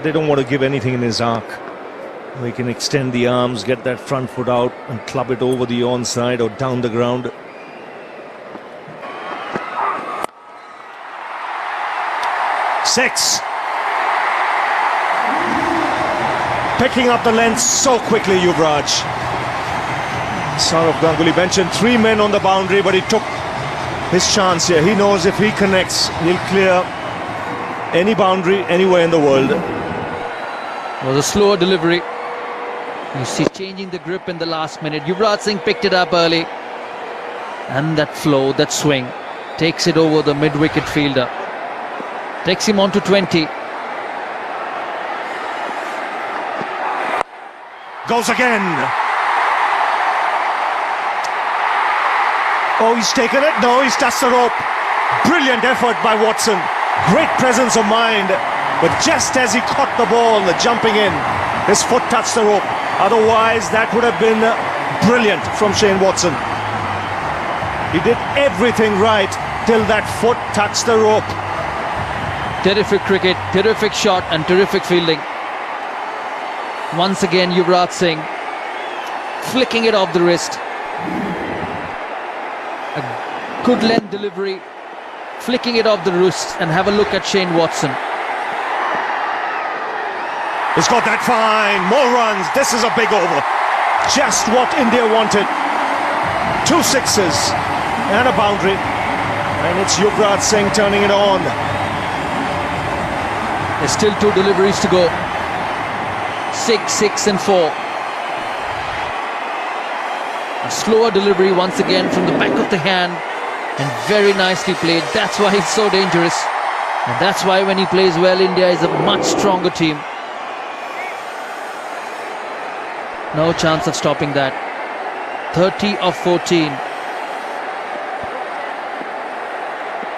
they don't want to give anything in his arc. He can extend the arms, get that front foot out and club it over the onside or down the ground. Six. Picking up the length so quickly, Yuvraj. Saurav Ganguly mentioned 3 men on the boundary, but he took his chance here. He knows if he connects, he'll clear any boundary anywhere in the world. It was a slower delivery. You see, changing the grip in the last minute. Yuvraj Singh picked it up early. And that flow, that swing, takes it over the mid-wicket fielder. Takes him on to 20. Goes again. Oh, he's taken it. No, he's touched the rope. Brilliant effort by Watson. Great presence of mind. But just as he caught the ball, jumping in, his foot touched the rope. Otherwise, that would have been brilliant from Shane Watson. He did everything right till that foot touched the rope. Terrific cricket, terrific shot and terrific fielding. Once again, Yuvraj Singh flicking it off the wrist. A good length delivery, flicking it off the wrist, and have a look at Shane Watson. He's got that fine, more runs. This is a big over. Just what India wanted. 2 sixes and a boundary. And it's Yuvraj Singh turning it on. There's still 2 deliveries to go. 6, 6 and 4. A slower delivery once again from the back of the hand, and very nicely played. That's why he's so dangerous, and that's why when he plays well, India is a much stronger team. No chance of stopping that. 30 of 14.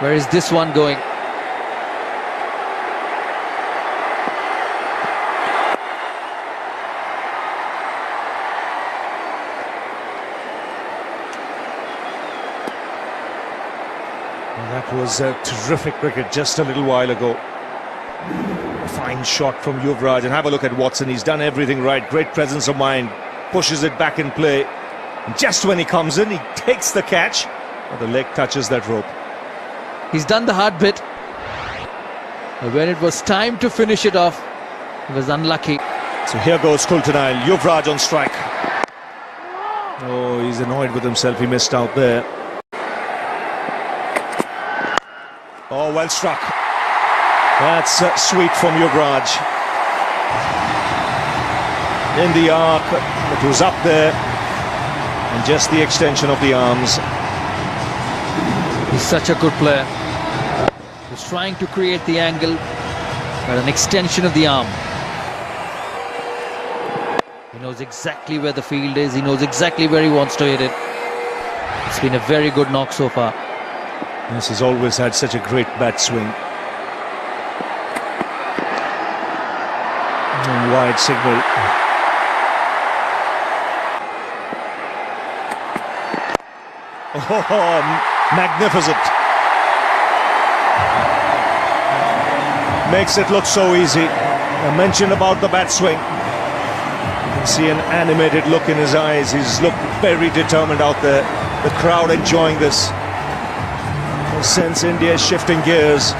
Where is this one going? That was a terrific cricket just a little while ago. A fine shot from Yuvraj, and have a look at Watson. He's done everything right. Great presence of mind. Pushes it back in play. And just when he comes in, he takes the catch, but the leg touches that rope. He's done the hard bit. But when it was time to finish it off, he was unlucky. So here goes Kultanail. Yuvraj on strike. Oh, he's annoyed with himself. He missed out there. Oh, well struck. That's sweet from Yuvraj. In the arc, it was up there, and just the extension of the arms. He's such a good player. He's trying to create the angle, but an extension of the arm. He knows exactly where the field is. He knows exactly where he wants to hit it. It's been a very good knock so far. Yes, he's always had such a great bat swing. And wide signal. Oh, magnificent. Makes it look so easy. I mentioned about the bat swing. You can see an animated look in his eyes. He's looked very determined out there. The crowd enjoying this. Sense India is shifting gears,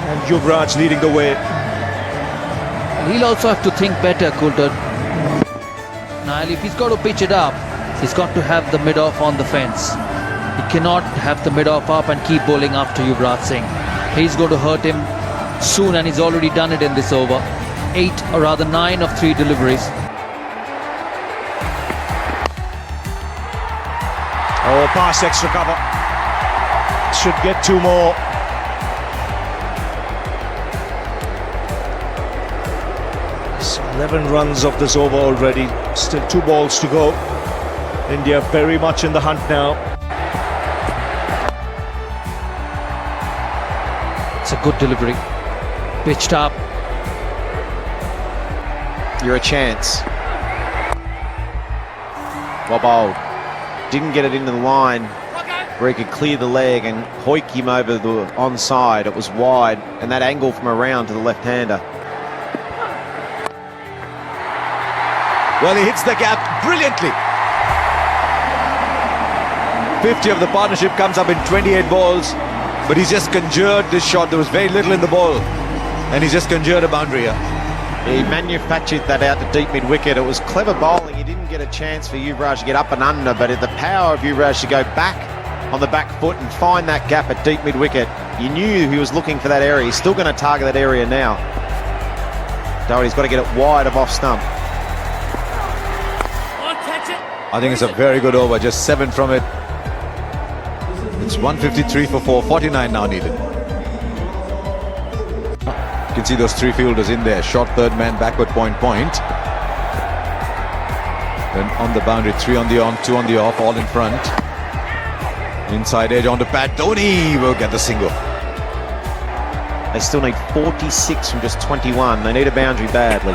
and Yuvraj leading the way. He'll also have to think better, Coulter. Now, if he's got to pitch it up, he's got to have the mid-off on the fence. He cannot have the mid-off up and keep bowling after Yuvraj Singh. He's going to hurt him soon, and he's already done it in this over. 8 or rather 9 of 3 deliveries. Oh, past extra cover. Should get 2 more. So 11 runs of this over already. Still 2 balls to go. India very much in the hunt now. It's a good delivery. Pitched up. You're a chance. Well bowled. Didn't get it into the line where he could clear the leg and hoik him over the onside. It was wide, and that angle from around to the left-hander. Well, he hits the gap brilliantly. 50 of the partnership comes up in 28 balls, but he's just conjured this shot. There was very little in the ball, and he's just conjured a boundary here. He manufactured that out to deep mid-wicket. It was clever bowling. He didn't get a chance for Yuvraj to get up and under, but the power of Yuvraj to go back on the back foot and find that gap at deep mid-wicket. You knew he was looking for that area. He's still going to target that area now. Doherty's got to get it wide of off stump. I think it's a very good over, just 7 from it. It's 153 for 4, 49 now needed. You can see those 3 fielders in there. Short third man, backward point. Then on the boundary, 3 on the on, 2 on the off, all in front. Inside edge on the pad, Dhoni will get the single. They still need 46 from just 21. They need a boundary badly.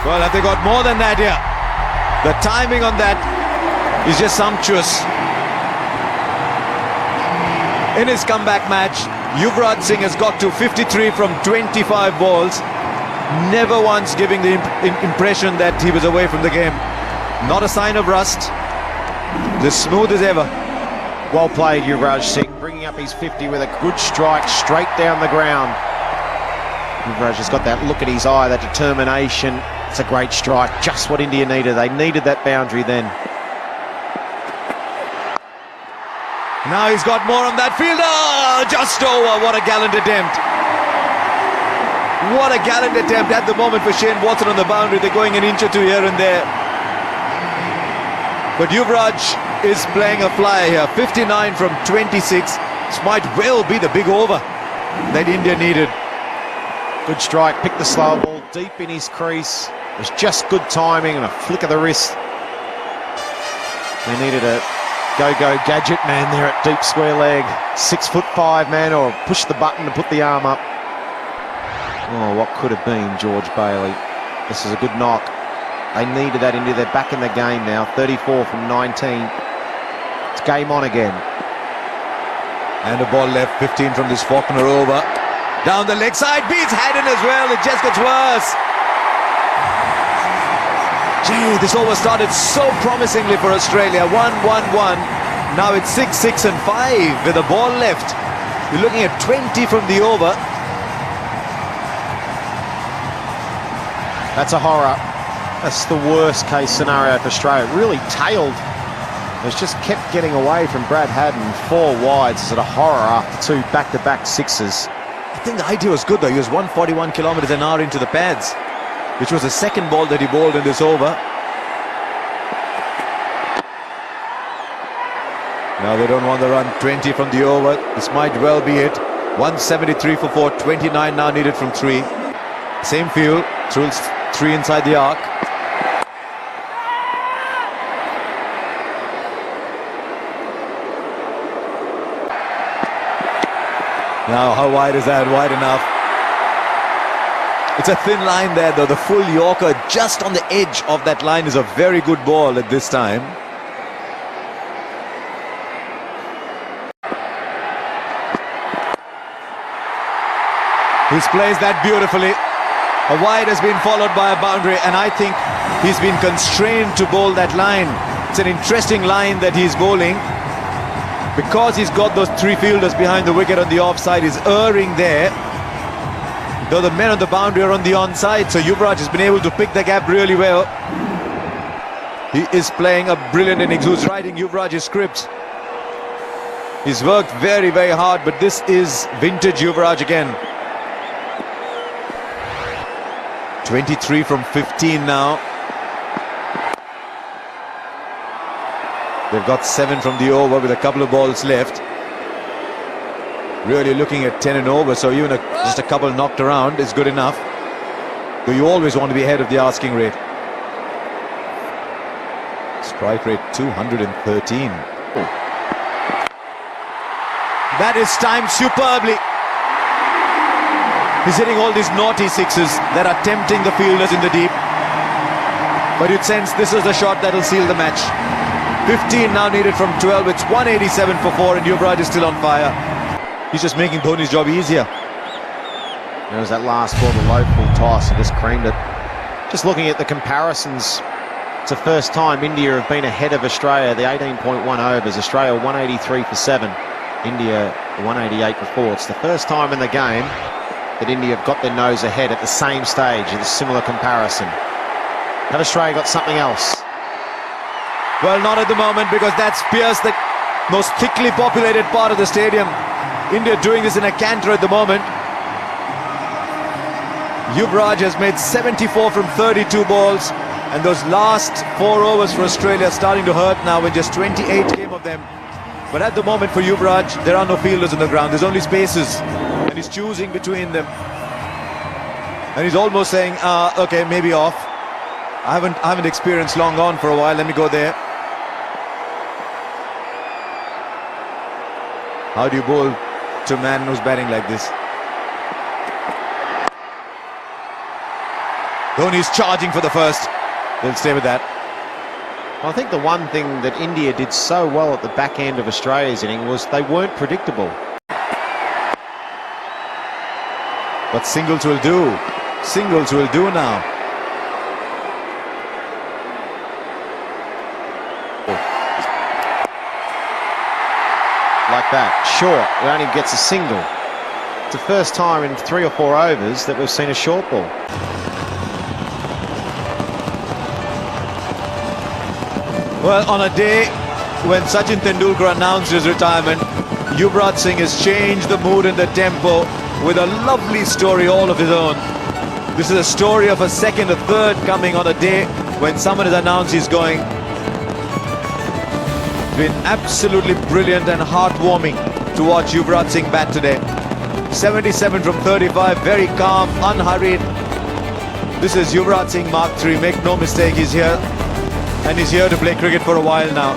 Well, have they got more than that here? The timing on that is just sumptuous. In his comeback match, Yuvraj Singh has got to 53 from 25 balls, never once giving the impression that he was away from the game. Not a sign of rust, as smooth as ever. Well played, Yuvraj Singh, bringing up his 50 with a good strike straight down the ground. Yuvraj has got that look at his eye, that determination. It's a great strike, just what India needed. They needed that boundary then. Now he's got more on that fielder, just over. What a gallant attempt. What a gallant attempt at the moment for Shane Watson on the boundary. They're going an inch or 2 here and there. But Yuvraj is playing a flyer here. 59 from 26. This might well be the big over that India needed. Good strike, picked the slow ball deep in his crease. It was just good timing and a flick of the wrist. They needed a go-go gadget man there at deep square leg. 6'5" man, or push the button to put the arm up. Oh, what could have been George Bailey. This is a good knock. They needed that into. They're back in the game now. 34 from 19. It's game on again. And a ball left, 15 from this Faulkner over. Down the leg side, beats Haddon as well. It just gets worse. Gee, this over started so promisingly for Australia. 1-1-1. Now it's 6-6 and 5 with a ball left. You're looking at 20 from the over. That's a horror. That's the worst case scenario for Australia. It really tailed. It's just kept getting away from Brad Haddon. 4 wides. Is it a horror after 2 back-to-back sixes? I think the idea was good though. He was 141 kilometers an hour into the pads, which was the second ball that he bowled in this over. Now they don't want the run. 20 from the over. This might well be it. 173 for 4. 29 now needed from 3. Same field. Through 3 inside the arc. Now, how wide is that? Wide enough. It's a thin line there, though. The full Yorker just on the edge of that line is a very good ball at this time. He's placed that beautifully. A wide has been followed by a boundary, and I think he's been constrained to bowl that line. It's an interesting line that he's bowling. Because he's got those 3 fielders behind the wicket on the offside, he's erring there. Though the men on the boundary are on the onside, so Yuvraj has been able to pick the gap really well. He is playing a brilliant innings. Who's writing Yuvraj's script? He's worked very, very hard, but this is vintage Yuvraj again. 23 from 15 now. They've got 7 from the over with a couple of balls left. Really looking at 10 and over, so even just a couple knocked around is good enough. But you always want to be ahead of the asking rate. Strike rate 213. That is timed superbly. He's hitting all these naughty sixes that are tempting the fielders in the deep. But you'd sense this is the shot that'll seal the match. 15 now needed from 12. It's 187 for 4 and Yuvraj is still on fire. He's just making Dhoni's job easier. There was that last ball, the low full toss, and just creamed it. Just looking at the comparisons, it's the first time India have been ahead of Australia. The 18.1 overs, Australia 183 for 7, India 188 for 4. It's the first time in the game that India have got their nose ahead at the same stage in a similar comparison. Have Australia got something else? Well, not at the moment, because that's Pierce, the most thickly populated part of the stadium. India doing this in a canter at the moment. Yuvraj has made 74 from 32 balls, and those last 4 overs for Australia are starting to hurt now with just 28 came of them. But at the moment for Yuvraj, there are no fielders on the ground. There's only spaces, and he's choosing between them. And he's almost saying, okay, maybe off. I haven't experienced long on for a while. Let me go there. How do you bowl to a man who's batting like this? Dhoni's charging for the first. They'll stay with that. I think the one thing that India did so well at the back end of Australia's inning was they weren't predictable. But singles will do. Singles will do now. Like that, short, it only gets a single. It's the first time in 3 or 4 overs that we've seen a short ball. Well, on a day when Sachin Tendulkar announced his retirement, Yuvraj Singh has changed the mood and the tempo with a lovely story all of his own. This is a story of a second, a third coming on a day when someone has announced he's going. It's been absolutely brilliant and heartwarming to watch Yuvraj Singh bat today. 77 from 35, very calm, unhurried. This is Yuvraj Singh Mark III, make no mistake, he's here. And he's here to play cricket for a while now.